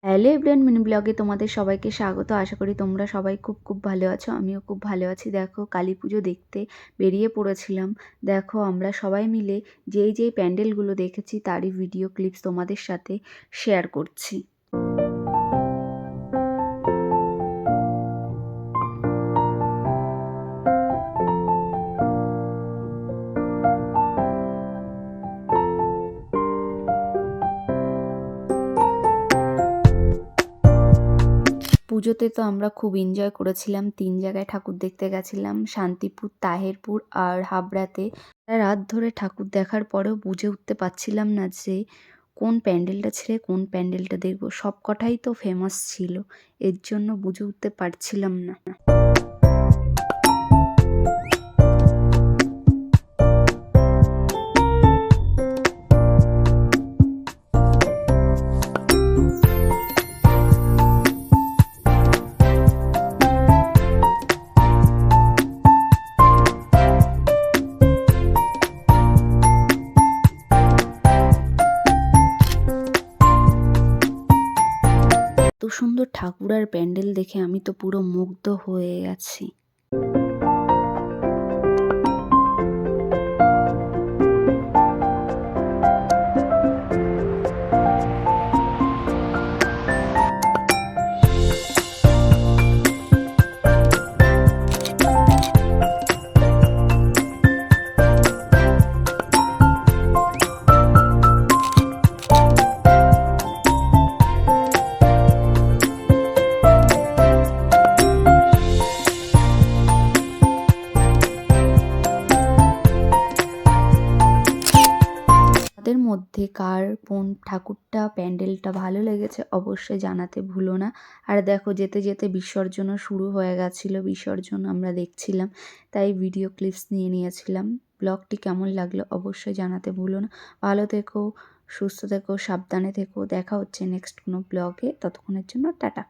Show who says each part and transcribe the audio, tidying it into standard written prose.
Speaker 1: Hello everyone, mini ব্লগে তোমাদের সবাইকে স্বাগত। আশা করি তোমরা সবাই খুব খুব ভালো আছো। আমিও খুব ভালো আছি। দেখো, কালী পুজো দেখতে বেরিয়ে পড়েছিলাম। দেখো, আমরা সবাই মিলে যেই প্যান্ডেলগুলো দেখেছি তারই ভিডিও ক্লিপস তোমাদের সাথে শেয়ার করছি। পুজোতে তো আমরা খুব এনজয় করেছিলাম। ৩ জায়গায় ঠাকুর দেখতে গেছিলাম, শান্তিপুর, তাহেরপুর আর হাবড়াতে। রাত ধরে ঠাকুর দেখার পরেও বুঝে উঠতে পারছিলাম না যে কোন প্যান্ডেলটা ছেড়ে কোন প্যান্ডেলটা দেখব। সবকটাই তো ফেমাস ছিল, এর জন্য বুঝে উঠতে পারছিলাম না। এত সুন্দর ঠাকুর আর প্যান্ডেল দেখে আমি তো পুরো মুগ্ধ হয়ে গেছি। তাদের মধ্যে কার কোন ঠাকুরটা প্যান্ডেলটা ভালো লেগেছে অবশ্যই জানাতে ভুলো না। আর দেখো, যেতে যেতে বিসর্জনও শুরু হয়ে গেছিলো। বিসর্জন আমরা দেখছিলাম, তাই ভিডিও ক্লিপস নিয়ে নিয়েছিলাম। ব্লগটি কেমন লাগলো অবশ্যই জানাতে ভুলো না। ভালো থেকো, সুস্থ থেকো, সাবধানে থেকো। দেখা হচ্ছে নেক্সট কোনো ব্লগে। ততক্ষণের জন্য টাটা।